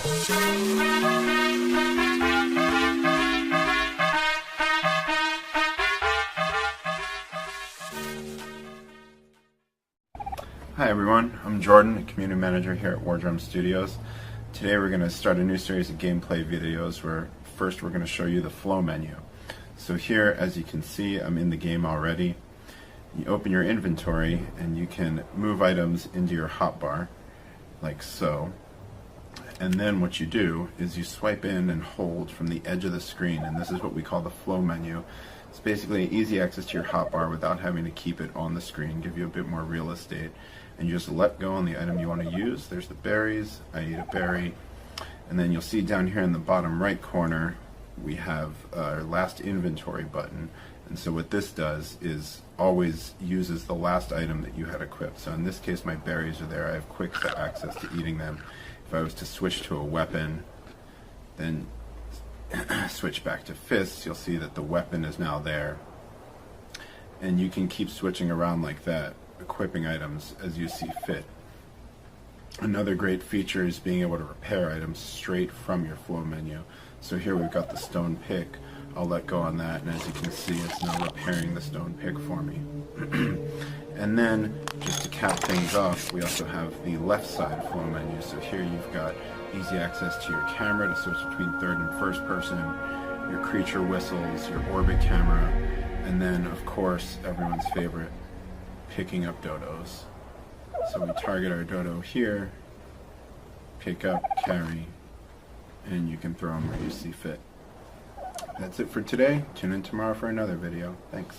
Hi everyone, I'm Jordan, a community manager here at Wardrum Studios. Today we're going to start a new series of gameplay videos where first we're going to show you the flow menu. So here, as you can see, I'm in the game already. You open your inventory and you can move items into your hotbar, like so. And then what you do is you swipe in and hold from the edge of the screen, and this is what we call the flow menu. It's basically easy access to your hotbar without having to keep it on the screen, give you a bit more real estate. And you just let go on the item you want to use. There's the berries, I eat a berry. And then you'll see down here in the bottom right corner, we have our last inventory button. And so what this does is always uses the last item that you had equipped. So in this case, my berries are there. I have quick access to eating them. If I was to switch to a weapon, then switch back to fists, you'll see that the weapon is now there. And you can keep switching around like that, equipping items as you see fit. Another great feature is being able to repair items straight from your flow menu. So here we've got the stone pick. I'll let go on that, and as you can see, it's now repairing the stone pick for me. And then, just to cap things off, we also have the left side flow menu. So here you've got easy access to your camera to switch between third and first person, your creature whistles, your orbit camera, and then, of course, everyone's favorite, picking up dodos. So we target our dodo here, pick up, carry, and you can throw them where you see fit. That's it for today. Tune in tomorrow for another video. Thanks.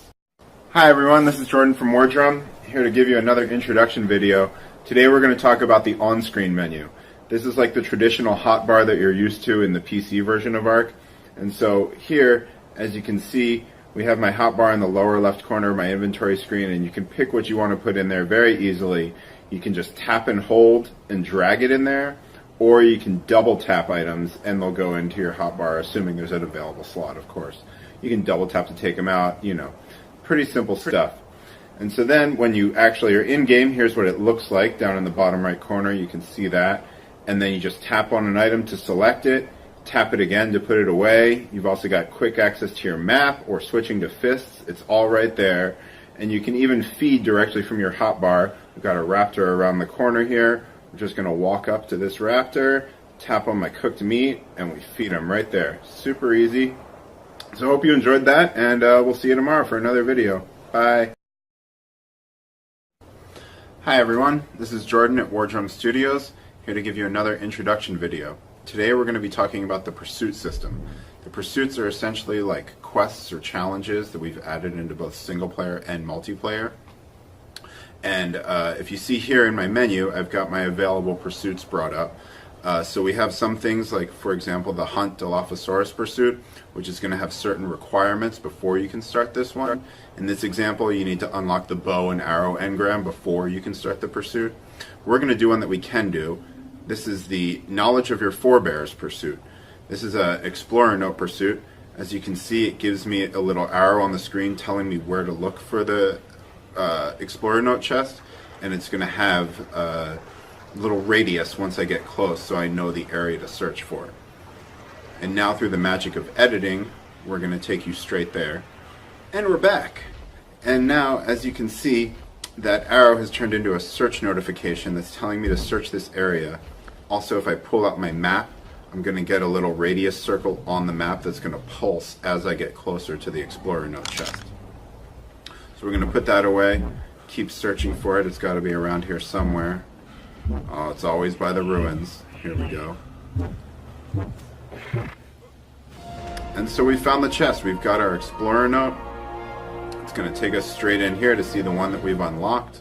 Hi everyone, this is Jordan from Wardrum, here to give you another introduction video. Today we're going to talk about the on-screen menu. This is like the traditional hotbar that you're used to in the PC version of ARC. And so here, as you can see, we have my hotbar in the lower left corner of my inventory screen, and you can pick what you want to put in there very easily. You can just tap and hold and drag it in there, or you can double tap items and they'll go into your hotbar, assuming there's an available slot, of course. You can double tap to take them out, you know, pretty simple stuff. And so then when you actually are in game, here's what it looks like down in the bottom right corner. You can see that. And then you just tap on an item to select it, tap it again to put it away. You've also got quick access to your map or switching to fists. It's all right there. And you can even feed directly from your hotbar. We've got a raptor around the corner here. We're just going to walk up to this raptor, tap on my cooked meat, and we feed him right there. Super easy. So I hope you enjoyed that, and we'll see you tomorrow for another video. Bye. Hi everyone, this is Jordan at Wardrum Studios, here to give you another introduction video. Today we're going to be talking about the pursuit system. The pursuits are essentially like quests or challenges that we've added into both single player and multiplayer. And if you see here in my menu, I've got my available pursuits brought up. So we have some things like, for example, the Hunt Dilophosaurus pursuit, which is going to have certain requirements before you can start this one. In this example, you need to unlock the bow and arrow engram before you can start the pursuit. We're going to do one that we can do. This is the Knowledge of Your Forebears pursuit. This is an Explorer Note pursuit. As you can see, it gives me a little arrow on the screen telling me where to look for the Explorer Note chest, and it's going to have a little radius once I get close so I know the area to search for. And now through the magic of editing, we're going to take you straight there. And we're back. And now, as you can see, that arrow has turned into a search notification that's telling me to search this area. Also, if I pull out my map, I'm going to get a little radius circle on the map that's going to pulse as I get closer to the Explorer Note chest. So we're going to put that away, keep searching for it. It's got to be around here somewhere. Oh, it's always by the ruins. Here we go. And so we found the chest. We've got our Explorer Note. It's going to take us straight in here to see the one that we've unlocked.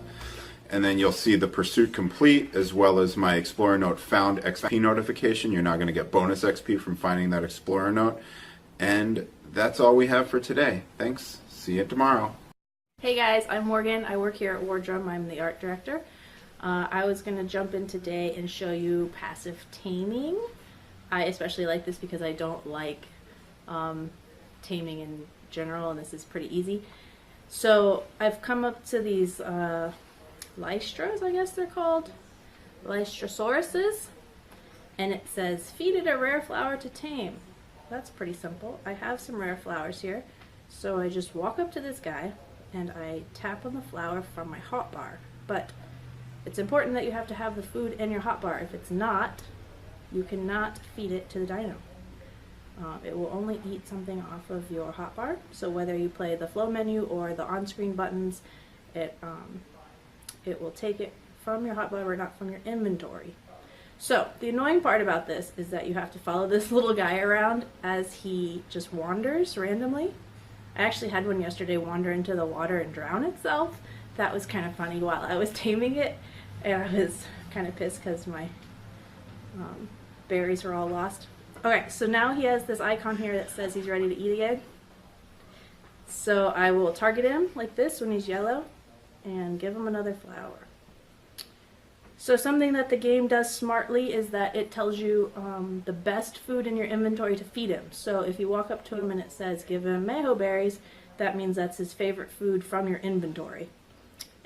And then you'll see the pursuit complete, as well as my Explorer Note found XP notification. You're now going to get bonus XP from finding that Explorer Note. And that's all we have for today. Thanks. See you tomorrow. Hey guys, I'm Morgan. I work here at Wardrum. I'm the art director. I was going to jump in today and show you passive taming. I especially like this because I don't like taming in general, and this is pretty easy. So I've come up to these lystras, I guess they're called, Lystrosauruses, and it says feed it a rare flower to tame. That's pretty simple. I have some rare flowers here, so I just walk up to this guy and I tap on the flower from my hotbar. But it's important that you have to have the food in your hotbar. If it's not, you cannot feed it to the dino. It will only eat something off of your hotbar. So whether you play the flow menu or the on-screen buttons, it will take it from your hotbar or not from your inventory. So the annoying part about this is that you have to follow this little guy around as he just wanders randomly. I actually had one yesterday wander into the water and drown itself. That was kind of funny while I was taming it, and I was kind of pissed because my berries were all lost. Okay, so now he has this icon here that says he's ready to eat again. So I will target him like this when he's yellow and give him another flower. So something that the game does smartly is that it tells you the best food in your inventory to feed him. So if you walk up to him and it says give him mayho berries, that means that's his favorite food from your inventory.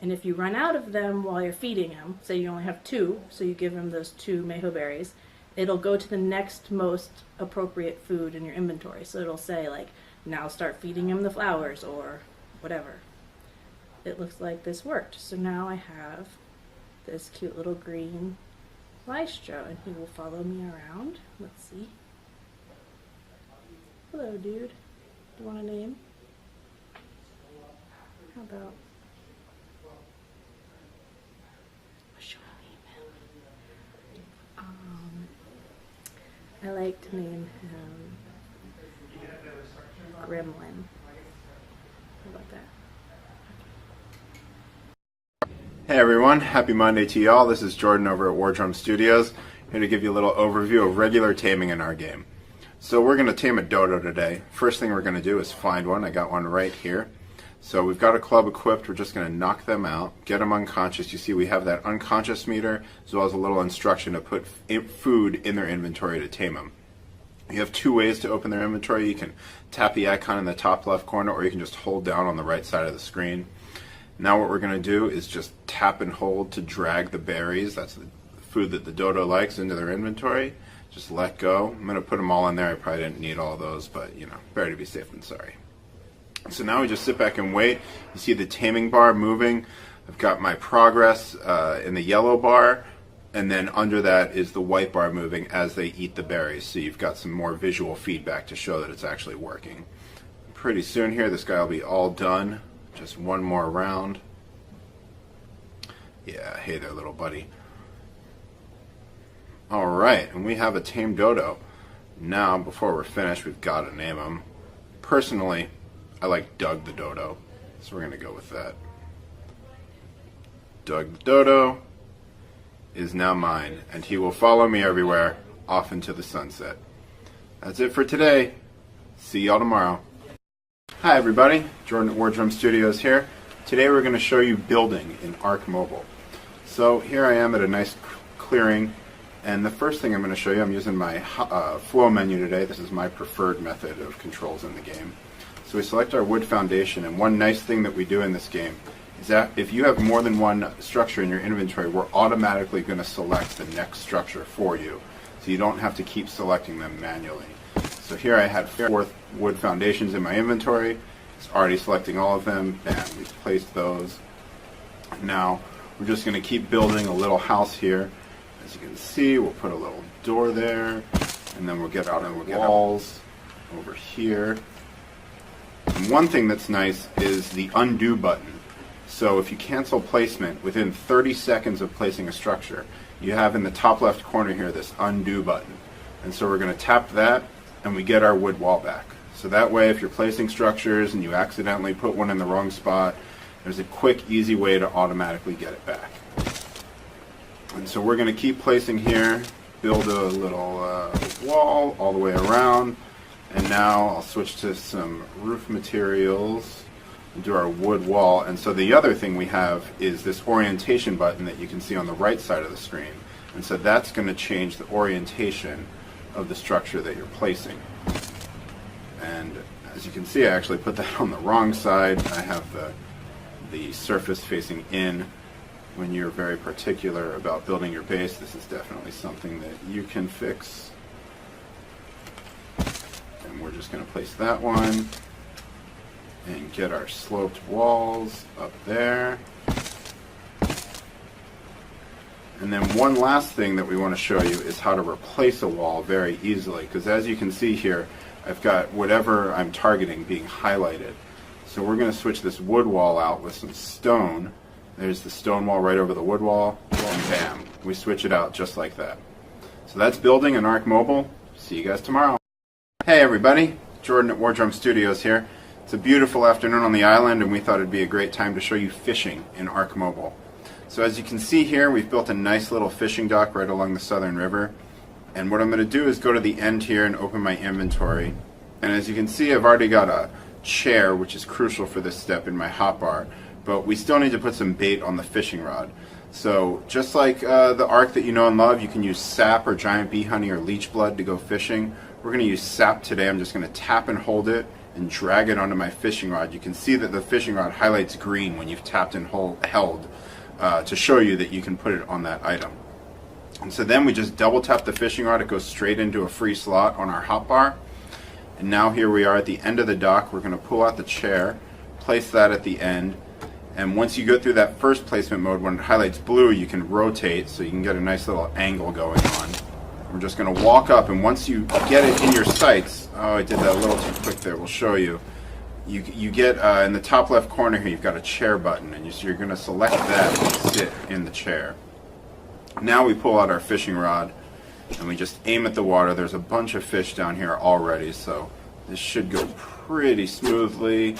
And if you run out of them while you're feeding him, say you only have 2, so you give him those 2 mayho berries, it'll go to the next most appropriate food in your inventory. So it'll say like, now start feeding him the flowers or whatever. It looks like this worked. So now I have this cute little green maestro and he will follow me around. Let's see. Hello, dude. Do you want a name? How about... what should I name him? I like to name him Gremlin. How about that? Hey everyone, happy Monday to y'all. This is Jordan over at Wardrum Studios, here to give you a little overview of regular taming in our game. So we're going to tame a dodo today. First thing we're going to do is find one. I got one right here. So we've got a club equipped. We're just going to knock them out, get them unconscious. You see we have that unconscious meter as well as a little instruction to put food in their inventory to tame them. You have 2 ways to open their inventory. You can tap the icon in the top left corner, or you can just hold down on the right side of the screen. Now what we're going to do is just tap and hold to drag the berries, that's the food that the dodo likes, into their inventory. Just let go. I'm going to put them all in there. I probably didn't need all of those, but you know, better to be safe than sorry. So now we just sit back and wait. You see the taming bar moving. I've got my progress in the yellow bar, and then under that is the white bar moving as they eat the berries. So you've got some more visual feedback to show that it's actually working. Pretty soon here, this guy will be all done. Just one more round. Yeah, hey there, little buddy. Alright, and we have a tame dodo. Now, before we're finished, we've got to name him. Personally, I like Doug the dodo, so we're going to go with that. Doug the dodo is now mine, and he will follow me everywhere, off into the sunset. That's it for today. See y'all tomorrow. Hi everybody, Jordan at Wardrum Studios here. Today we're going to show you building in Arc Mobile. So here I am at a nice clearing, and the first thing I'm going to show you, I'm using my flow menu today. This is my preferred method of controls in the game. So we select our wood foundation, and one nice thing that we do in this game is that if you have more than one structure in your inventory, we're automatically going to select the next structure for you, so you don't have to keep selecting them manually. So here I had 4 wood foundations in my inventory. It's already selecting all of them. Bam, we've placed those. Now we're just going to keep building a little house here. As you can see, we'll put a little door there, and then we'll get out on the walls over here. And one thing that's nice is the undo button. So if you cancel placement within 30 seconds of placing a structure, you have in the top left corner here this undo button. And so we're going to tap that, and we get our wood wall back. So that way, if you're placing structures and you accidentally put one in the wrong spot, there's a quick, easy way to automatically get it back. And so we're going to keep placing here, build a little wall all the way around, and now I'll switch to some roof materials and do our wood wall. And so the other thing we have is this orientation button that you can see on the right side of the screen. And so that's going to change the orientation of the structure that you're placing. And as you can see, I actually put that on the wrong side. I have the surface facing in, when you're very particular about building your base, this is definitely something that you can fix. And we're just going to place that one and get our sloped walls up there. And then one last thing that we want to show you is how to replace a wall very easily, because as you can see here, I've got whatever I'm targeting being highlighted. So we're going to switch this wood wall out with some stone. There's the stone wall right over the wood wall, and bam, we switch it out just like that. So that's building in Arc Mobile. See you guys tomorrow. Hey everybody, Jordan at Wardrum Studios here. It's a beautiful afternoon on the island, and we thought it'd be a great time to show you fishing in Arc Mobile. So as you can see here, we've built a nice little fishing dock right along the Southern River. And what I'm going to do is go to the end here and open my inventory. And as you can see, I've already got a chair, which is crucial for this step, in my hotbar. But we still need to put some bait on the fishing rod. So just like the Arc that you know and love, you can use sap or giant bee honey or leech blood to go fishing. We're going to use sap today. I'm just going to tap and hold it and drag it onto my fishing rod. You can see that the fishing rod highlights green when you've tapped and held to show you that you can put it on that item. And so then we just double tap the fishing rod. It goes straight into a free slot on our hotbar. And now here we are at the end of the dock. We're going to pull out the chair, place that at the end, and once you go through that first placement mode, when it highlights blue, you can rotate so you can get a nice little angle going on. We're just going to walk up, and once you get it in your sights, oh, I did that a little too quick there, we'll show you. You get in the top left corner here, you've got a chair button, and you're going to select that and sit in the chair. Now we pull out our fishing rod, and we just aim at the water. There's a bunch of fish down here already, so this should go pretty smoothly.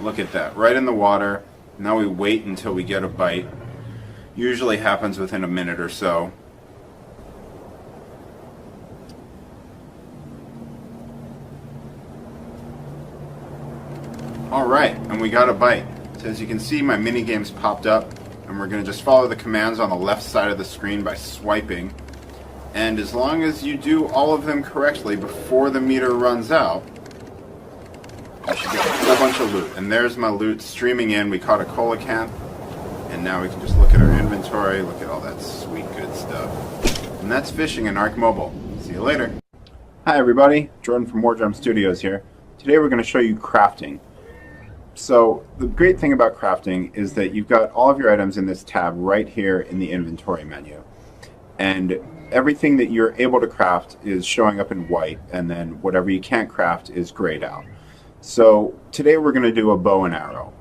Look at that, right in the water. Now we wait until we get a bite. Usually happens within a minute or so. Alright, and we got a bite. So as you can see, my mini games popped up, and we're going to just follow the commands on the left side of the screen by swiping. And as long as you do all of them correctly before the meter runs out, you should get a whole bunch of loot. And there's my loot streaming in. We caught a coelacanth, and now we can just look at our inventory, look at all that sweet good stuff. And that's fishing in Arc Mobile. See you later. Hi everybody, Jordan from Wardrum Studios here. Today we're going to show you crafting. So the great thing about crafting is that you've got all of your items in this tab right here in the inventory menu. And everything that you're able to craft is showing up in white, and then whatever you can't craft is grayed out. So today we're going to do a bow and arrow.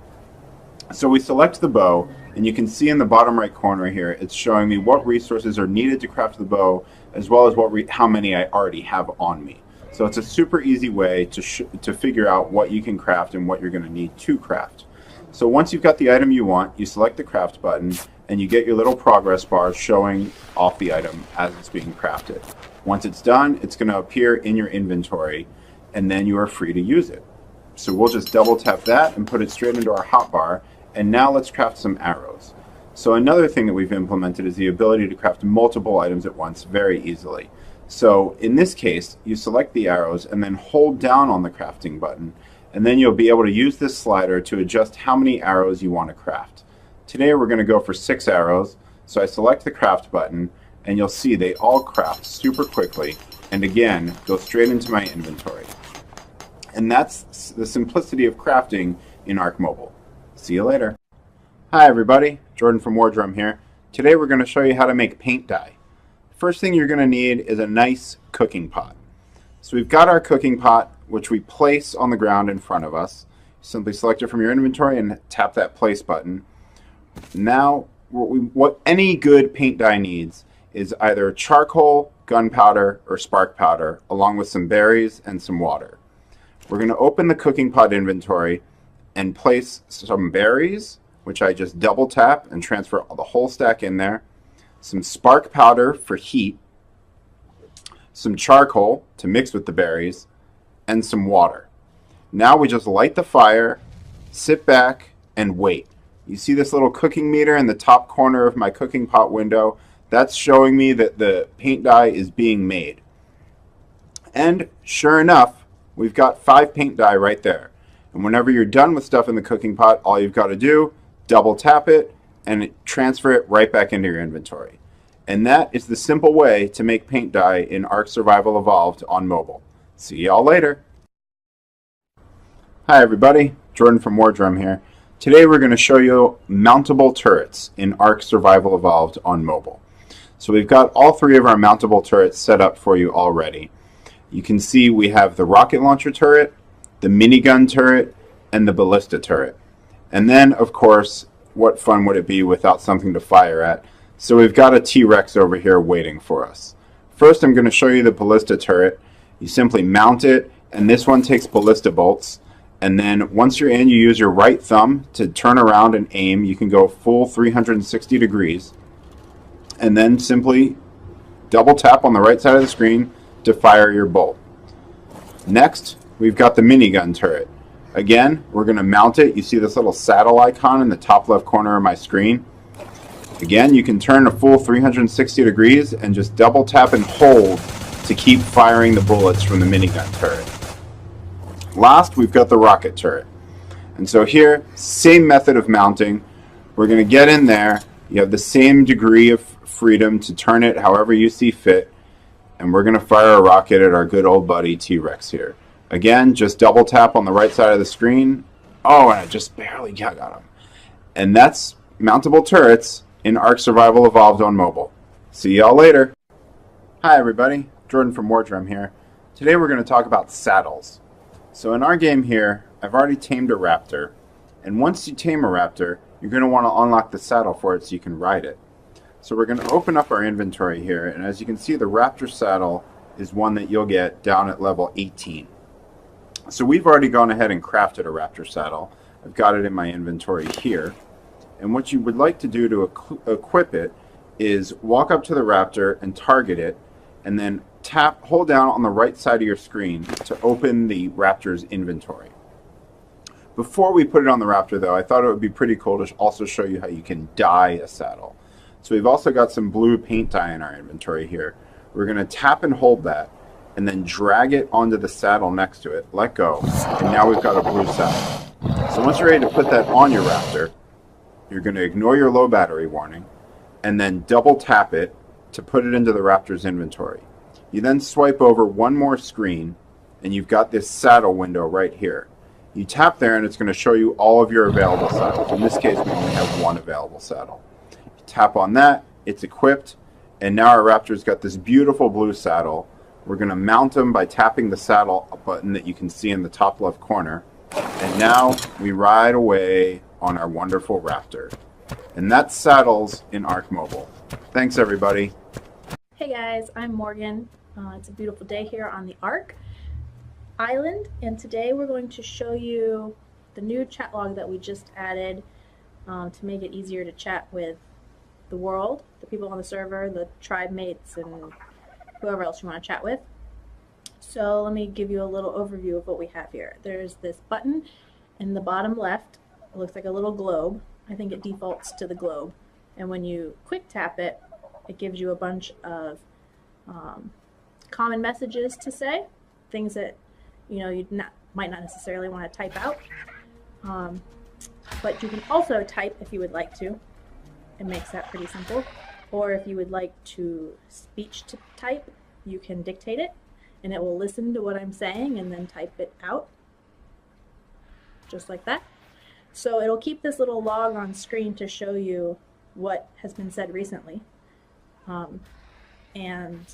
So we select the bow, and you can see in the bottom right corner here, it's showing me what resources are needed to craft the bow, as well as how many I already have on me. So it's a super easy way to figure out what you can craft and what you're going to need to craft. So once you've got the item you want, you select the craft button, and you get your little progress bar showing off the item as it's being crafted. Once it's done, it's going to appear in your inventory, and then you are free to use it. So we'll just double tap that and put it straight into our hotbar, and now let's craft some arrows. So another thing that we've implemented is the ability to craft multiple items at once very easily. So in this case, you select the arrows and then hold down on the crafting button, and then you'll be able to use this slider to adjust how many arrows you want to craft. Today we're going to go for 6 arrows, so I select the craft button, and you'll see they all craft super quickly, and again, go straight into my inventory. And that's the simplicity of crafting in Arc Mobile. See you later. Hi everybody, Jordan from Wardrum here. Today we're going to show you how to make paint dye. First thing you're going to need is a nice cooking pot. So we've got our cooking pot, which we place on the ground in front of us. Simply select it from your inventory and tap that place button. Now, what any good paint dye needs is either charcoal, gunpowder, or spark powder, along with some berries and some water. We're going to open the cooking pot inventory and place some berries, which I just double tap and transfer the whole stack in there, some spark powder for heat, some charcoal to mix with the berries, and some water. Now we just light the fire, sit back, and wait. You see this little cooking meter in the top corner of my cooking pot window? That's showing me that the paint dye is being made. And sure enough, we've got 5 paint dye right there. And whenever you're done with stuff in the cooking pot, all you've got to do, double tap it, and transfer it right back into your inventory. And that is the simple way to make paint dye in Ark Survival Evolved on mobile. See y'all later. Hi everybody, Jordan from Wardrum here. Today we're going to show you mountable turrets in Ark Survival Evolved on mobile. So we've got all three of our mountable turrets set up for you already. You can see we have the rocket launcher turret, the minigun turret, and the ballista turret. And then, of course, what fun would it be without something to fire at? So we've got a T-Rex over here waiting for us. First, I'm going to show you the ballista turret. You simply mount it, and this one takes ballista bolts. And then once you're in, you use your right thumb to turn around and aim. You can go full 360 degrees. And then simply double tap on the right side of the screen to fire your bolt. Next, we've got the minigun turret. Again, we're going to mount it. You see this little saddle icon in the top left corner of my screen. Again, you can turn a full 360 degrees and just double tap and hold to keep firing the bullets from the minigun turret. Last, we've got the rocket turret. And so here, same method of mounting. We're going to get in there. You have the same degree of freedom to turn it however you see fit. And we're going to fire a rocket at our good old buddy T-Rex here. Again, just double tap on the right side of the screen. Oh, and I just barely got him. And that's mountable turrets in Ark Survival Evolved on mobile. See y'all later. Hi everybody, Jordan from Wardrum here. Today we're going to talk about saddles. So in our game here, I've already tamed a raptor. And once you tame a raptor, you're going to want to unlock the saddle for it so you can ride it. So we're going to open up our inventory here, and as you can see, the raptor saddle is one that you'll get down at level 18. So we've already gone ahead and crafted a raptor saddle. I've got it in my inventory here. And what you would like to do to equip it is walk up to the raptor and target it, and then hold down on the right side of your screen to open the raptor's inventory. Before we put it on the raptor, though, I thought it would be pretty cool to also show you how you can dye a saddle. So we've also got some blue paint dye in our inventory here. We're going to tap and hold that, and then drag it onto the saddle next to it, let go, and now we've got a blue saddle. So once you're ready to put that on your raptor, you're going to ignore your low battery warning, and then double tap it to put it into the raptor's inventory. You then swipe over one more screen, and you've got this saddle window right here. You tap there, and it's going to show you all of your available saddles. In this case, we only have one available saddle. Tap on that, it's equipped, and now our raptor's got this beautiful blue saddle. We're going to mount him by tapping the saddle button that you can see in the top left corner. And now we ride away on our wonderful raptor. And that's saddles in Ark Mobile. Thanks everybody. Hey guys, I'm Morgan. It's a beautiful day here on the Ark Island, and today we're going to show you the new chat log that we just added to make it easier to chat with the world, the people on the server, the tribe mates, and whoever else you want to chat with. So let me give you a little overview of what we have here. There's this button in the bottom left. It looks like a little globe. I think it defaults to the globe. And when you quick tap it, it gives you a bunch of common messages to say, things that you might not necessarily want to type out. But you can also type if you would like to. It makes that pretty simple. Or if you would like to speech to type, you can dictate it and it will listen to what I'm saying and then type it out. Just like that. So it'll keep this little log on screen to show you what has been said recently. And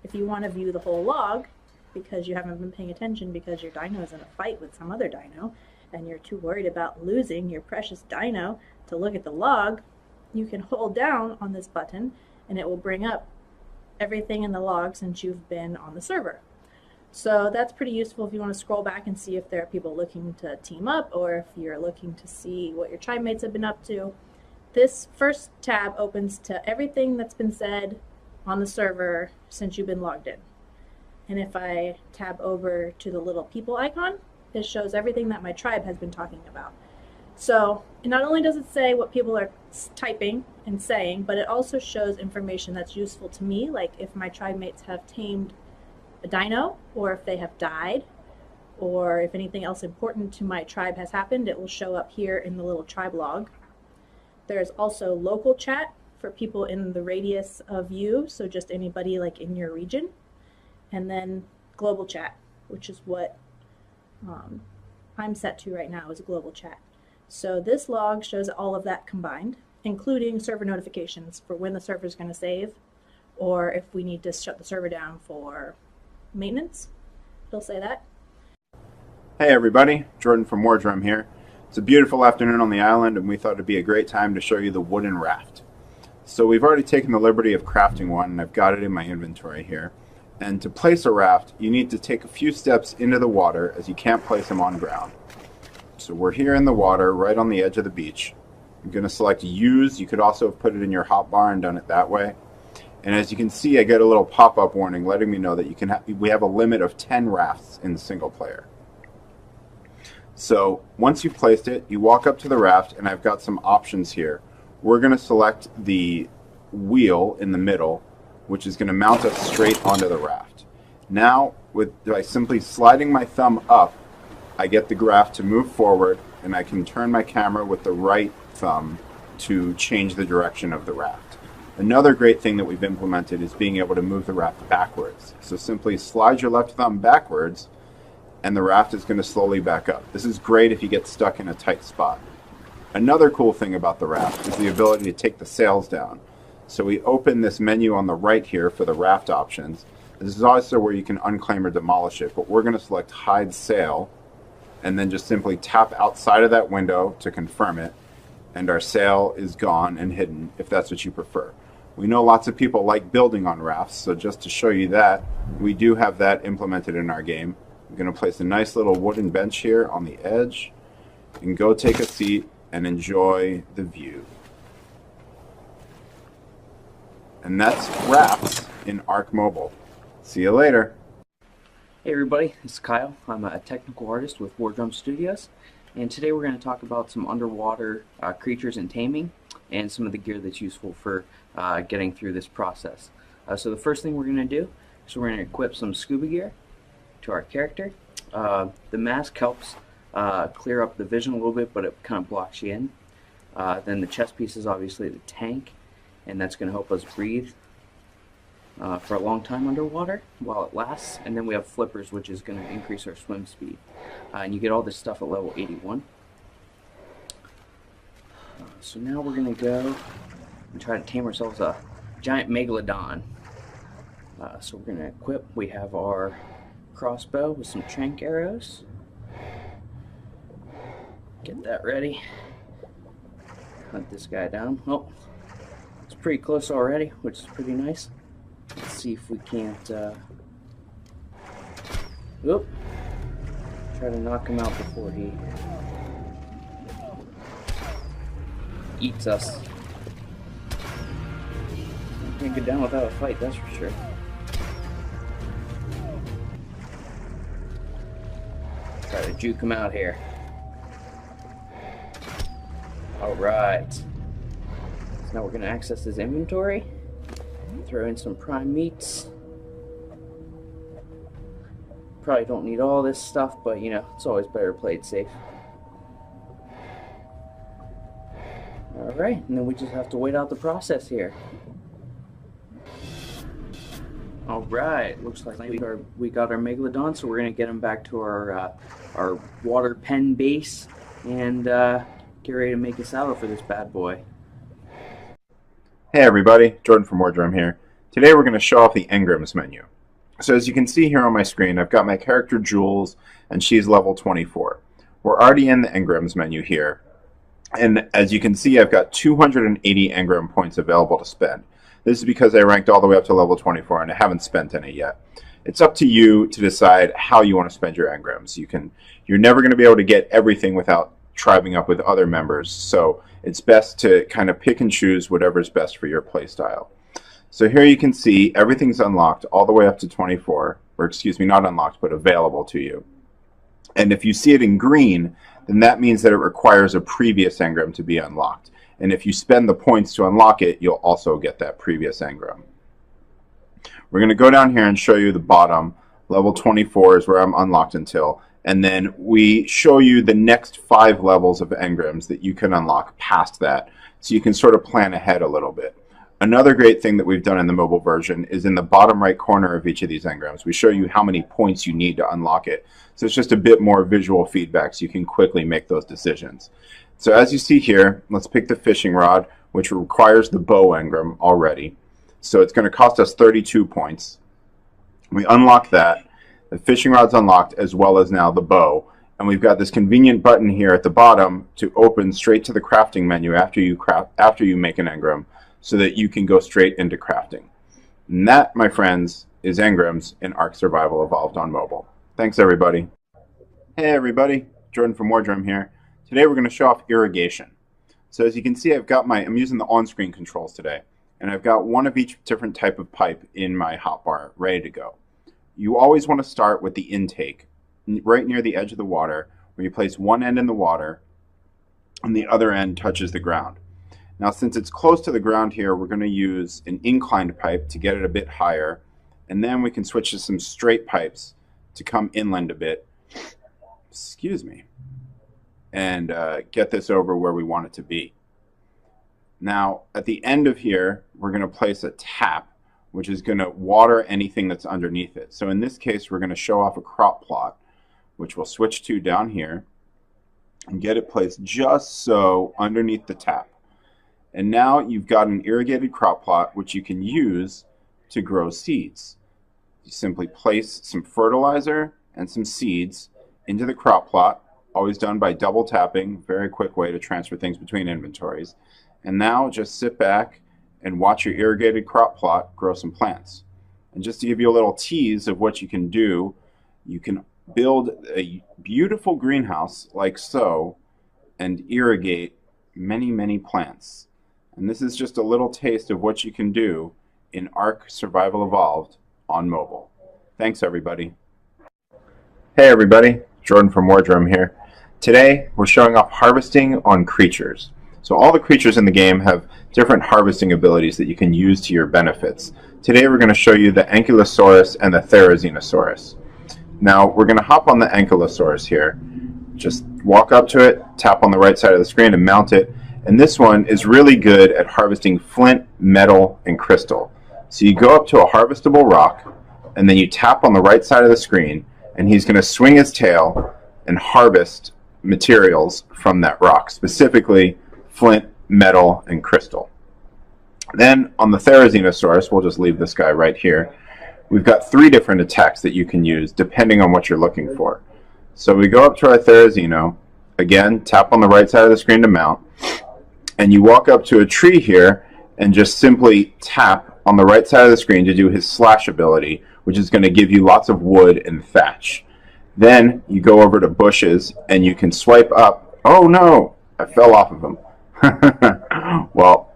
if you want to view the whole log because you haven't been paying attention because your dino is in a fight with some other dino and you're too worried about losing your precious dino to look at the log, you can hold down on this button and it will bring up everything in the log since you've been on the server. So that's pretty useful if you want to scroll back and see if there are people looking to team up or if you're looking to see what your tribe mates have been up to. This first tab opens to everything that's been said on the server since you've been logged in. And if I tab over to the little people icon, this shows everything that my tribe has been talking about. So not only does it say what people are typing and saying, but it also shows information that's useful to me, like if my tribe mates have tamed a dino, or if they have died, or if anything else important to my tribe has happened, it will show up here in the little tribe log. There's also local chat for people in the radius of you, so just anybody like in your region. And then global chat, which is what I'm set to right now, is a global chat. So this log shows all of that combined, including server notifications for when the server is going to save, or if we need to shut the server down for maintenance. It'll say that. Hey everybody, Jordan from Wardrum here. It's a beautiful afternoon on the island, and we thought it'd be a great time to show you the wooden raft. So we've already taken the liberty of crafting one, and I've got it in my inventory here. And to place a raft, you need to take a few steps into the water, as you can't place them on ground. So we're here in the water, right on the edge of the beach. I'm going to select use. You could also have put it in your hotbar and done it that way. And as you can see, I get a little pop-up warning letting me know that we have a limit of 10 rafts in single player. So once you've placed it, you walk up to the raft, and I've got some options here. We're going to select the wheel in the middle, which is going to mount us straight onto the raft. Now, by simply sliding my thumb up, I get the raft to move forward, and I can turn my camera with the right thumb to change the direction of the raft. Another great thing that we've implemented is being able to move the raft backwards. So simply slide your left thumb backwards, and the raft is going to slowly back up. This is great if you get stuck in a tight spot. Another cool thing about the raft is the ability to take the sails down. So we open this menu on the right here for the raft options. This is also where you can unclaim or demolish it, but we're going to select hide sail, and then just simply tap outside of that window to confirm it, and our sail is gone and hidden if that's what you prefer. We know lots of people like building on rafts, so just to show you that, we do have that implemented in our game. I'm going to place a nice little wooden bench here on the edge. You can go take a seat and enjoy the view. And that's rafts in Arc Mobile. See you later. Hey everybody, it's Kyle. I'm a technical artist with Wardrum Studios, and today we're going to talk about some underwater creatures and taming, and some of the gear that's useful for getting through this process. So the first thing we're going to do is we're going to equip some scuba gear to our character. The mask helps clear up the vision a little bit, but it kind of blocks you in. Then the chest piece is obviously the tank, and that's going to help us breathe for a long time underwater while it lasts. And then we have flippers, which is going to increase our swim speed. And you get all this stuff at level 81. So now we're going to go and try to tame ourselves a giant megalodon. So we're going to equip. We have our crossbow with some trank arrows. Get that ready. Hunt this guy down. Oh, it's pretty close already, which is pretty nice. Let's see if we can't whoop, try to knock him out before he eats us. Can't get down without a fight, that's for sure. Try to juke him out here. Alright. So now we're going to access his inventory. Throw in some prime meats. Probably don't need all this stuff, but you know, it's always better to play it safe. Alright, and then we just have to wait out the process here. Alright, looks like we got our megalodon, so we're going to get him back to our water pen base and get ready to make a salad for this bad boy. Hey everybody, Jordan from Wardrum here. Today we're going to show off the engrams menu. So as you can see here on my screen, I've got my character Jules, and she's level 24. We're already in the engrams menu here, and as you can see, I've got 280 engram points available to spend. This is because I ranked all the way up to level 24 and I haven't spent any yet. It's up to you to decide how you want to spend your engrams. You're never going to be able to get everything without tribing up with other members, so it's best to kind of pick and choose whatever's best for your playstyle. So here you can see everything's unlocked all the way up to 24, or excuse me, not unlocked, but available to you. And if you see it in green, then that means that it requires a previous engram to be unlocked. And if you spend the points to unlock it, you'll also get that previous engram. We're going to go down here and show you the bottom. Level 24 is where I'm unlocked until. and then we show you the next 5 levels of engrams that you can unlock past that, so you can sort of plan ahead a little bit. Another great thing that we've done in the mobile version is in the bottom right corner of each of these engrams, we show you how many points you need to unlock it. So it's just a bit more visual feedback so you can quickly make those decisions. So as you see here, let's pick the fishing rod, which requires the bow engram already. So it's going to cost us 32 points. We unlock that. The fishing rod's unlocked, as well as now the bow. And we've got this convenient button here at the bottom to open straight to the crafting menu after you make an engram, so that you can go straight into crafting. And that, my friends, is engrams in Ark Survival Evolved on mobile. Thanks, everybody. Hey, everybody. Jordan from Wardrum here. Today we're going to show off irrigation. So as you can see, I'm using the on-screen controls today, and I've got one of each different type of pipe in my hotbar ready to go. You always want to start with the intake, right near the edge of the water, where you place one end in the water and the other end touches the ground. Now, since it's close to the ground here, we're going to use an inclined pipe to get it a bit higher, and then we can switch to some straight pipes to come inland a bit, excuse me, and get this over where we want it to be. Now, at the end of here, we're going to place a tap, which is going to water anything that's underneath it. So in this case, we're going to show off a crop plot, which we'll switch to down here and get it placed just so underneath the tap. And now you've got an irrigated crop plot, which you can use to grow seeds. You simply place some fertilizer and some seeds into the crop plot, always done by double tapping, very quick way to transfer things between inventories. And now just sit back and watch your irrigated crop plot grow some plants. And just to give you a little tease of what you can do, you can build a beautiful greenhouse like so and irrigate many, many plants. And this is just a little taste of what you can do in Ark Survival Evolved on mobile. Thanks, everybody. Hey, everybody. Jordan from Wardrum here. Today, we're showing off harvesting on creatures. So all the creatures in the game have different harvesting abilities that you can use to your benefits. Today, we're going to show you the Ankylosaurus and the Therizinosaurus. Now, we're going to hop on the Ankylosaurus here. Just walk up to it, tap on the right side of the screen and mount it. And this one is really good at harvesting flint, metal, and crystal. So you go up to a harvestable rock, and then you tap on the right side of the screen, and he's going to swing his tail and harvest materials from that rock, specifically flint, metal, and crystal. Then on the Therizinosaurus, we'll just leave this guy right here, we've got 3 different attacks that you can use depending on what you're looking for. So we go up to our Therizino, again, tap on the right side of the screen to mount, and you walk up to a tree here and just simply tap on the right side of the screen to do his slash ability, which is going to give you lots of wood and thatch. Then you go over to bushes and you can swipe up. Oh no, I fell off of him. Well,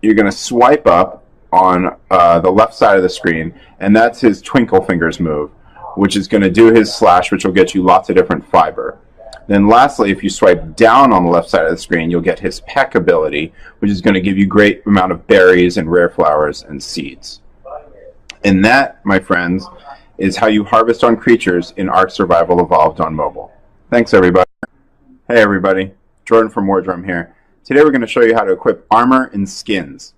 you're going to swipe up on the left side of the screen, and that's his Twinkle Fingers move, which is going to do his slash, which will get you lots of different fiber. Then lastly, if you swipe down on the left side of the screen, you'll get his peck ability, which is going to give you great amount of berries and rare flowers and seeds. And that, my friends, is how you harvest on creatures in Ark Survival Evolved on mobile. Thanks, everybody. Hey, everybody. Jordan from Wardrum here. Today we're going to show you how to equip armor and skins.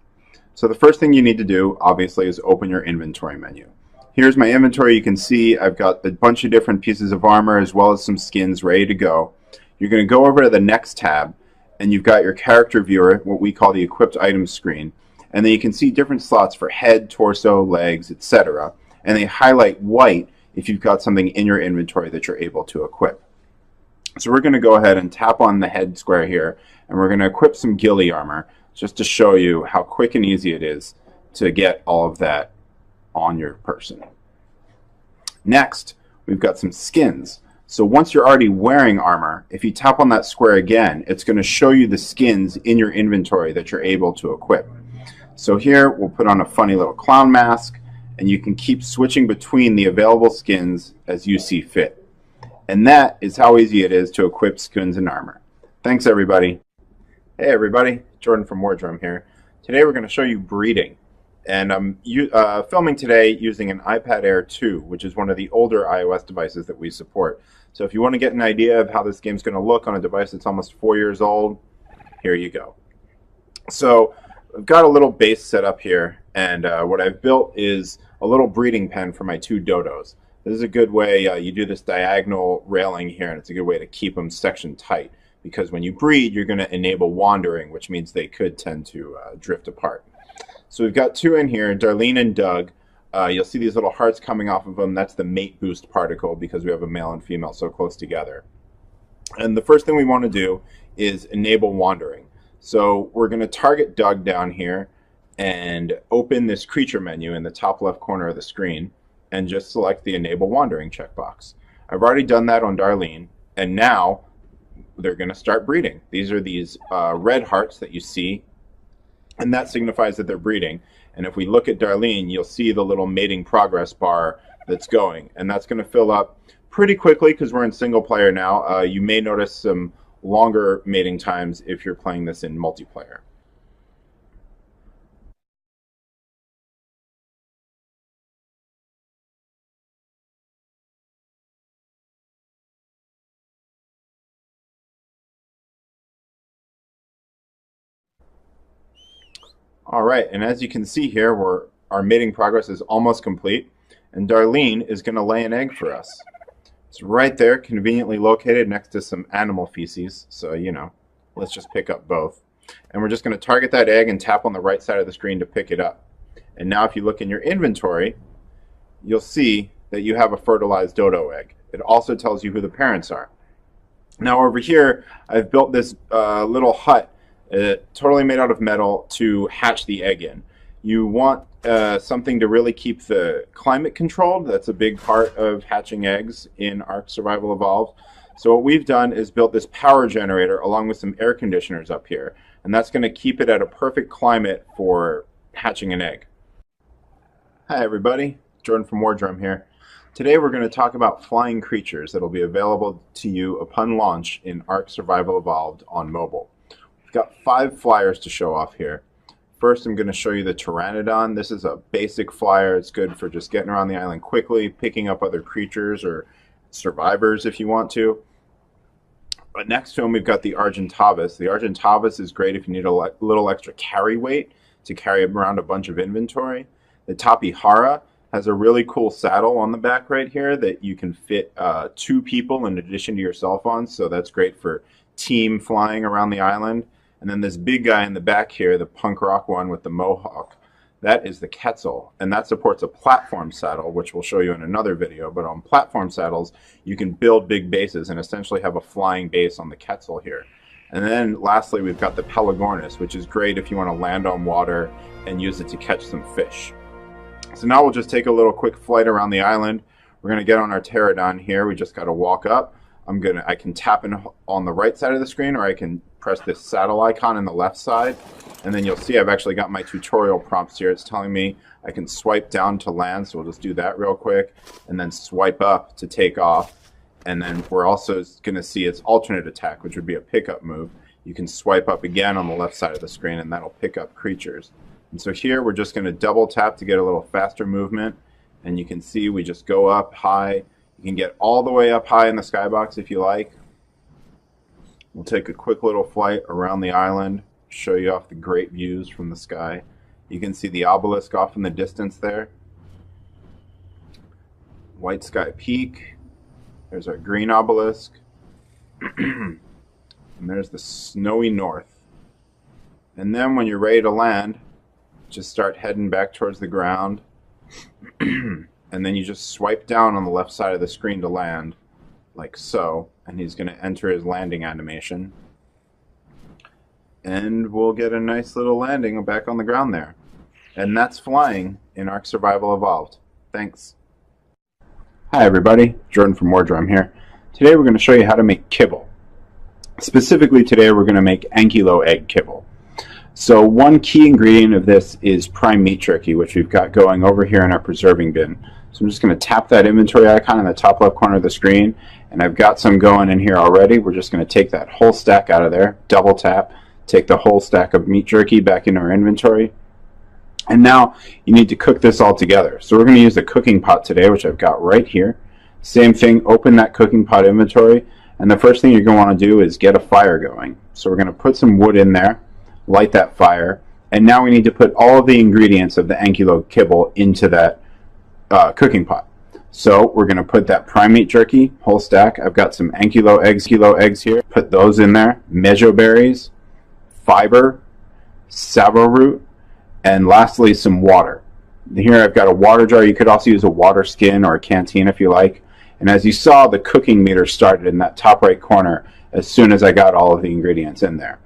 So the first thing you need to do, obviously, is open your inventory menu. Here's my inventory. You can see I've got a bunch of different pieces of armor as well as some skins ready to go. You're going to go over to the next tab, and you've got your character viewer, what we call the equipped items screen. And then you can see different slots for head, torso, legs, etc. And they highlight white if you've got something in your inventory that you're able to equip. So we're going to go ahead and tap on the head square here, and we're going to equip some ghillie armor just to show you how quick and easy it is to get all of that on your person. Next, we've got some skins. So once you're already wearing armor, if you tap on that square again, it's going to show you the skins in your inventory that you're able to equip. So here, we'll put on a funny little clown mask, and you can keep switching between the available skins as you see fit. And that is how easy it is to equip skins and armor. Thanks, everybody. Hey, everybody. Jordan from Wardrum here. Today we're going to show you breeding. and I'm filming today using an iPad Air 2, which is one of the older iOS devices that we support. So if you want to get an idea of how this game's going to look on a device that's almost 4 years old, here you go. So I've got a little base set up here, and what I've built is a little breeding pen for my 2 dodos. This is a good way, you do this diagonal railing here, and it's a good way to keep them section tight, because when you breed, you're going to enable wandering, which means they could tend to drift apart. So we've got 2 in here, Darlene and Doug. You'll see these little hearts coming off of them. That's the mate boost particle, because we have a male and female so close together. And the first thing we want to do is enable wandering. So we're going to target Doug down here and open this creature menu in the top left corner of the screen and just select the enable wandering checkbox. I've already done that on Darlene, and now they're going to start breeding. These are these red hearts that you see, and that signifies that they're breeding. And if we look at Darlene, you'll see the little mating progress bar that's going, and that's going to fill up pretty quickly because we're in single player now. You may notice some longer mating times if you're playing this in multiplayer. All right, and as you can see here, our mating progress is almost complete, and Darlene is going to lay an egg for us. It's right there, conveniently located next to some animal feces, so, you know, let's just pick up both. And we're just going to target that egg and tap on the right side of the screen to pick it up. And now if you look in your inventory, you'll see that you have a fertilized dodo egg. It also tells you who the parents are. Now over here, I've built this little hut, totally made out of metal, to hatch the egg in. You want something to really keep the climate controlled. That's a big part of hatching eggs in Ark Survival Evolved. So what we've done is built this power generator along with some air conditioners up here, and that's going to keep it at a perfect climate for hatching an egg. Hi everybody, Jordan from Wardrum here. Today we're going to talk about flying creatures that will be available to you upon launch in Ark Survival Evolved on mobile. We've got 5 flyers to show off here. First, I'm going to show you the Pteranodon. This is a basic flyer. It's good for just getting around the island quickly, picking up other creatures or survivors if you want to. But next to him, we've got the Argentavis. The Argentavis is great if you need a little extra carry weight to carry around a bunch of inventory. The Tapihara has a really cool saddle on the back right here that you can fit 2 people in addition to yourself on, so that's great for team flying around the island. And then this big guy in the back here, the punk rock one with the mohawk, that is the Quetzal, and that supports a platform saddle, which we'll show you in another video. But on platform saddles, you can build big bases and essentially have a flying base on the Quetzal here. And then lastly, we've got the Pelagornis, which is great if you want to land on water and use it to catch some fish. So now we'll just take a little quick flight around the island. We're going to get on our Pteranodon here. We just got to walk up. I can tap in on the right side of the screen, or I can press this saddle icon in the left side, and then you'll see I've actually got my tutorial prompts here. It's telling me I can swipe down to land, so we'll just do that real quick, and then swipe up to take off. And then we're also going to see its alternate attack, which would be a pickup move. You can swipe up again on the left side of the screen, and that'll pick up creatures. And so here we're just going to double tap to get a little faster movement, and you can see we just go up high. You can get all the way up high in the skybox if you like. We'll take a quick little flight around the island, show you off the great views from the sky. You can see the obelisk off in the distance there. White Sky Peak. There's our green obelisk. And there's the snowy north. And then when you're ready to land, just start heading back towards the ground. And then you just swipe down on the left side of the screen to land, like so, and he's going to enter his landing animation. And we'll get a nice little landing back on the ground there. And that's flying in Ark Survival Evolved. Thanks. Hi everybody, Jordan from Wardrum here. Today we're going to show you how to make kibble. Specifically today we're going to make ankylo egg kibble. So one key ingredient of this is prime meat jerky, which we've got going over here in our preserving bin. So I'm just going to tap that inventory icon in the top left corner of the screen, and I've got some going in here already. We're just going to take that whole stack out of there, double tap, take the whole stack of meat jerky back into our inventory. And now you need to cook this all together. So we're going to use a cooking pot today, which I've got right here. Same thing, open that cooking pot inventory, and the first thing you're going to want to do is get a fire going. So we're going to put some wood in there, light that fire, and now we need to put all of the ingredients of the ankylo kibble into that cooking pot. So we're going to put that prime meat jerky, whole stack. I've got some ankylo eggs here. Put those in there. Mejo berries, fiber, savo root, and lastly some water. Here I've got a water jar. You could also use a water skin or a canteen if you like. And as you saw, the cooking meter started in that top right corner as soon as I got all of the ingredients in there.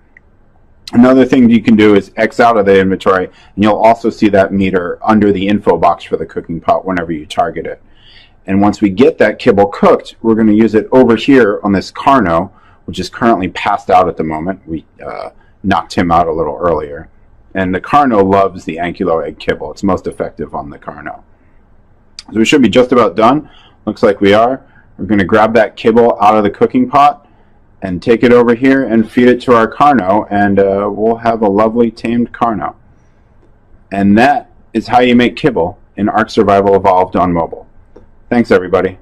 Another thing you can do is X out of the inventory, and you'll also see that meter under the info box for the cooking pot whenever you target it. And once we get that kibble cooked, we're going to use it over here on this Carno, which is currently passed out at the moment. We knocked him out a little earlier. And the Carno loves the ankylo egg kibble. It's most effective on the Carno. So we should be just about done. Looks like we are. We're going to grab that kibble out of the cooking pot and take it over here and feed it to our Carno, and we'll have a lovely tamed Carno. And that is how you make kibble in Ark Survival Evolved on mobile. Thanks everybody.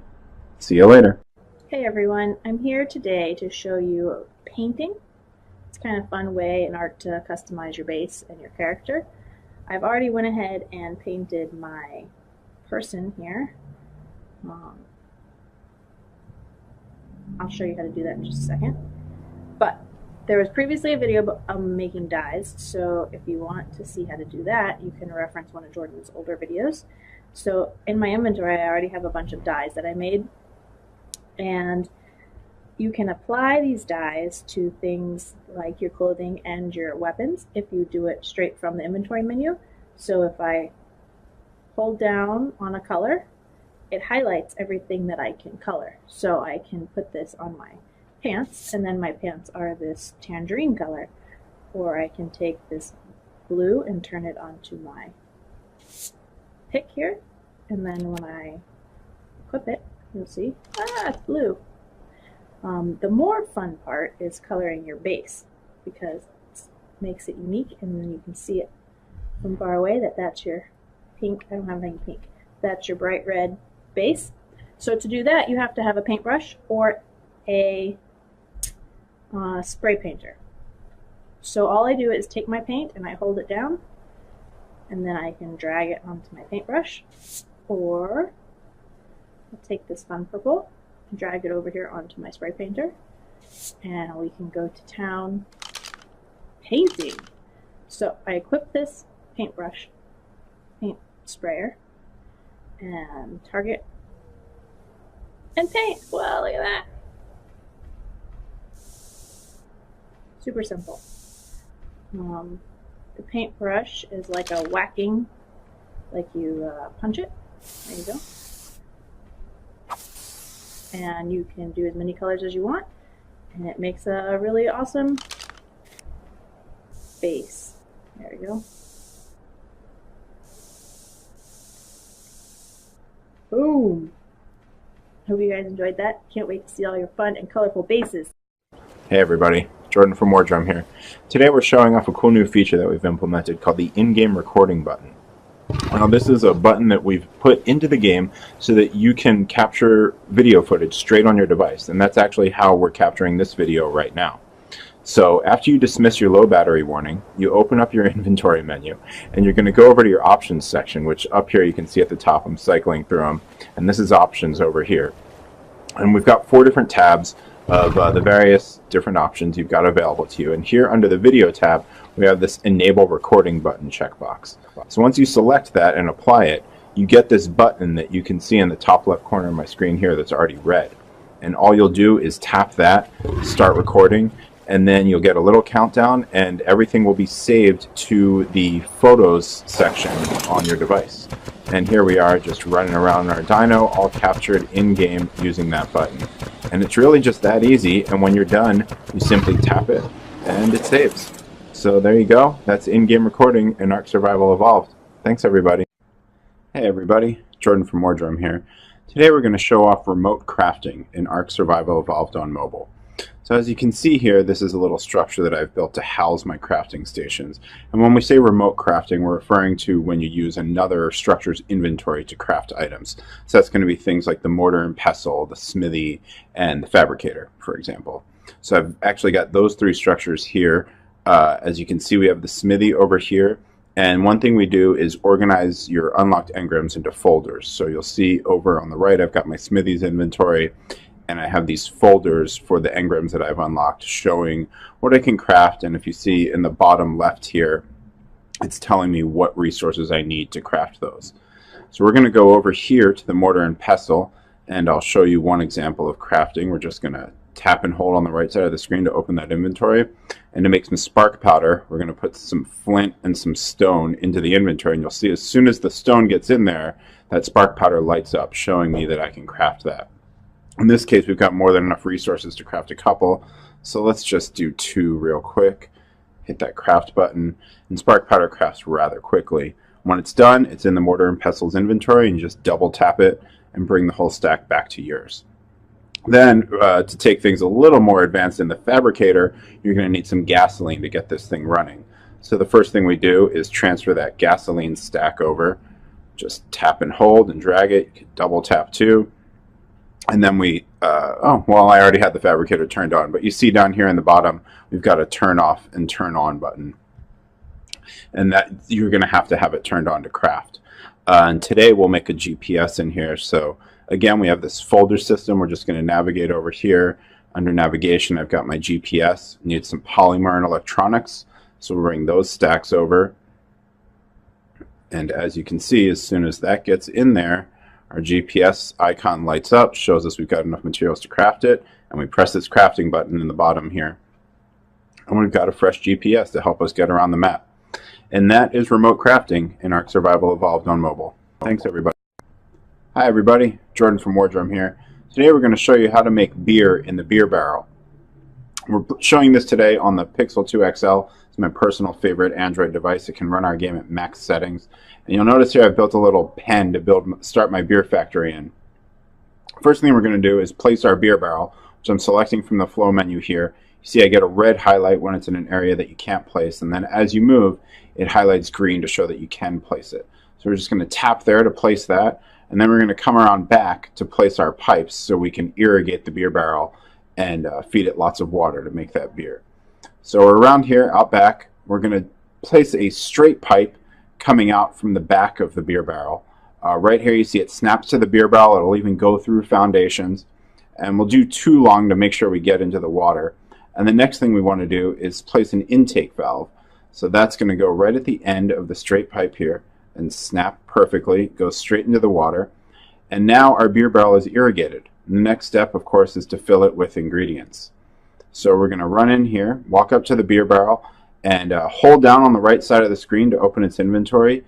See you later. Hey everyone, I'm here today to show you painting. It's kind of a fun way in Ark to customize your base and your character. I've already went ahead and painted my person here. I'll show you how to do that in just a second. But there was previously a video of making dies, so if you want to see how to do that, you can reference one of Jordan's older videos. So in my inventory, I already have a bunch of dies that I made, and you can apply these dies to things like your clothing and your weapons if you do it straight from the inventory menu. So if I hold down on a color, it highlights everything that I can color. So I can put this on my pants, and then my pants are this tangerine color. Or I can take this blue and turn it onto my pick here, and then when I equip it, you'll see, it's blue. The more fun part is coloring your base, because it makes it unique, and then you can see it from far away that that's your pink. I don't have any pink. That's your bright red base. So to do that, you have to have a paintbrush or a spray painter. So all I do is take my paint and I hold it down, and then I can drag it onto my paintbrush, or I'll take this fun purple and drag it over here onto my spray painter, and we can go to town painting. So I equip this paintbrush, paint sprayer, and target and paint. Well, look at that. Super simple. The paintbrush is like a whacking, like you punch it. There you go. And you can do as many colors as you want, and it makes a really awesome base. There you go. Boom! Hope you guys enjoyed that. Can't wait to see all your fun and colorful bases. Hey everybody, Jordan from Wardrum here. Today we're showing off a cool new feature that we've implemented called the in-game recording button. Now this is a button that we've put into the game so that you can capture video footage straight on your device, and that's actually how we're capturing this video right now. So after you dismiss your low battery warning, you open up your inventory menu, and you're going to go over to your options section, which up here you can see at the top. I'm cycling through them, and this is options over here. And we've got 4 different tabs of the various different options you've got available to you. And here under the video tab, we have this enable recording button checkbox. So once you select that and apply it, you get this button that you can see in the top left corner of my screen here that's already red. And all you'll do is tap that, start recording, and then you'll get a little countdown, and everything will be saved to the photos section on your device. And here we are just running around our dyno, all captured in-game using that button. And it's really just that easy, and when you're done, you simply tap it, and it saves. So there you go. That's in-game recording in Ark Survival Evolved. Thanks everybody. Hey everybody, Jordan from Wardrum here. Today we're going to show off remote crafting in Ark Survival Evolved on mobile. So So as you can see here, this is a little structure that I've built to house my crafting stations. And when we say remote crafting, we're referring to when you use another structure's inventory to craft items. So that's going to be things like the mortar and pestle, the smithy, and the fabricator, for example. So I've actually got those three structures here. As you can see, we have the smithy over here. And one thing we do is organize your unlocked engrams into folders. So you'll see over on the right, I've got my smithy's inventory, and I have these folders for the engrams that I've unlocked showing what I can craft. And if you see in the bottom left here, it's telling me what resources I need to craft those. So we're going to go over here to the mortar and pestle, and I'll show you one example of crafting. We're just going to tap and hold on the right side of the screen to open that inventory. And to make some spark powder, we're going to put some flint and some stone into the inventory. And you'll see as soon as the stone gets in there, that spark powder lights up, showing me that I can craft that. In this case, we've got more than enough resources to craft a couple. So let's just do 2 real quick. Hit that craft button, and spark powder crafts rather quickly. When it's done, it's in the mortar and pestle's inventory, and you just double tap it and bring the whole stack back to yours. Then, to take things a little more advanced in the fabricator, you're going to need some gasoline to get this thing running. So the first thing we do is transfer that gasoline stack over. Just tap and hold and drag it. You can double tap too. And then we, oh, well, I already had the fabricator turned on, but you see down here in the bottom, we've got a turn off and turn on button. And that you're going to have it turned on to craft. And today we'll make a GPS in here. So again, we have this folder system. We're just going to navigate over here. Under navigation, I've got my GPS. I need some polymer and electronics. So we'll bring those stacks over. And as you can see, as soon as that gets in there, our GPS icon lights up, shows us we've got enough materials to craft it, and we press this crafting button in the bottom here. And we've got a fresh GPS to help us get around the map. And that is remote crafting in Ark Survival Evolved on mobile. Thanks, everybody. Hi, everybody. Jordan from Wardrum here. Today we're going to show you how to make beer in the beer barrel. We're showing this today on the Pixel 2 XL. It's my personal favorite Android device. It can run our game at max settings. And you'll notice here I've built a little pen to start my beer factory in. First thing we're going to do is place our beer barrel, which I'm selecting from the flow menu here. You see I get a red highlight when it's in an area that you can't place, and then as you move, it highlights green to show that you can place it. So we're just going to tap there to place that, and then we're going to come around back to place our pipes so we can irrigate the beer barrel and feed it lots of water to make that beer. So we're around here, out back, we're going to place a straight pipe coming out from the back of the beer barrel. Right here you see it snaps to the beer barrel. It'll even go through foundations, and we'll do 2 long to make sure we get into the water. And the next thing we want to do is place an intake valve. So that's going to go right at the end of the straight pipe here and snap perfectly, goes straight into the water. And now our beer barrel is irrigated. And the next step, of course, is to fill it with ingredients. So we're going to run in here, walk up to the beer barrel, and hold down on the right side of the screen to open its inventory.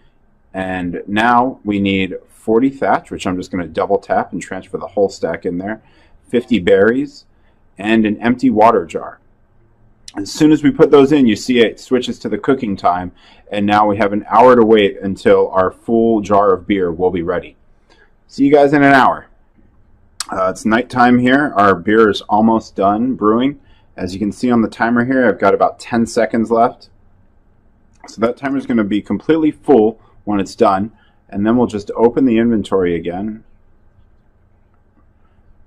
And now we need 40 thatch, which I'm just going to double tap and transfer the whole stack in there, 50 berries, and an empty water jar. As soon as we put those in, you see it switches to the cooking time, and now we have an hour to wait until our full jar of beer will be ready. See you guys in an hour. It's nighttime here. Our beer is almost done brewing. As you can see on the timer here, I've got about 10 seconds left. So that timer is going to be completely full when it's done, and then we'll just open the inventory again.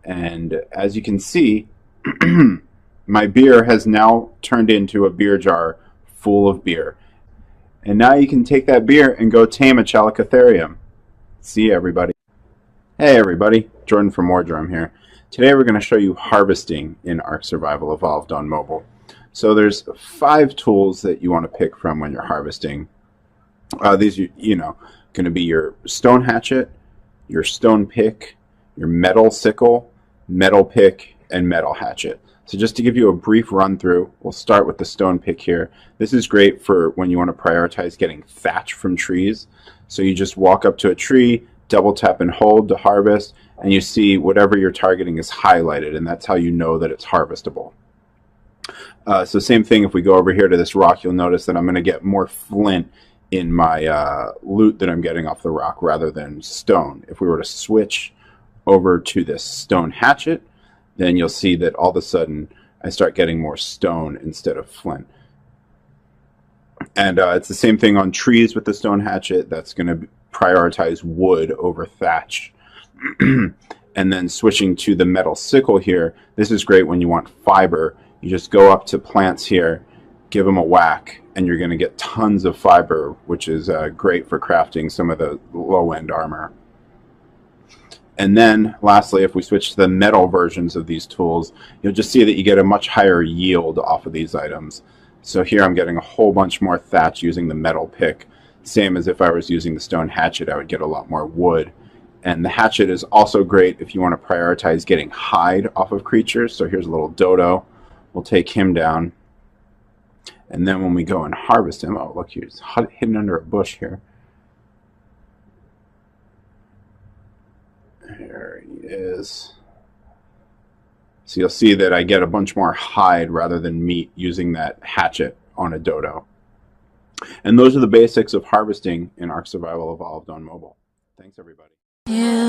And as you can see, my beer has now turned into a beer jar full of beer. And now you can take that beer and go tame a Chalicotherium. See you, everybody. Hey everybody, Jordan from Wardrum here. Today we're going to show you harvesting in Ark Survival Evolved on mobile. So there's 5 tools that you want to pick from when you're harvesting. These are, going to be your stone hatchet, your stone pick, your metal sickle, metal pick, and metal hatchet. So just to give you a brief run through, we'll start with the stone pick here. This is great for when you want to prioritize getting thatch from trees. So you just walk up to a tree, double tap and hold to harvest, and you see whatever you're targeting is highlighted, and that's how you know that it's harvestable. So same thing, if we go over here to this rock, you'll notice that I'm going to get more flint in my loot that I'm getting off the rock rather than stone. If we were to switch over to this stone hatchet, then you'll see that all of a sudden I start getting more stone instead of flint. And it's the same thing on trees with the stone hatchet. That's going to prioritize wood over thatch. And then switching to the metal sickle here, this is great when you want fiber. You just go up to plants here, give them a whack, and you're going to get tons of fiber, which is great for crafting some of the low-end armor. And then lastly, if we switch to the metal versions of these tools, you'll just see that you get a much higher yield off of these items. So here I'm getting a whole bunch more thatch using the metal pick. Same as if I was using the stone hatchet, I would get a lot more wood. And the hatchet is also great if you want to prioritize getting hide off of creatures. So here's a little dodo. We'll take him down. And then when we go and harvest him, oh look, he's hidden under a bush here. There he is. So you'll see that I get a bunch more hide rather than meat using that hatchet on a dodo. And those are the basics of harvesting in Ark Survival Evolved on mobile. Thanks everybody. Yeah.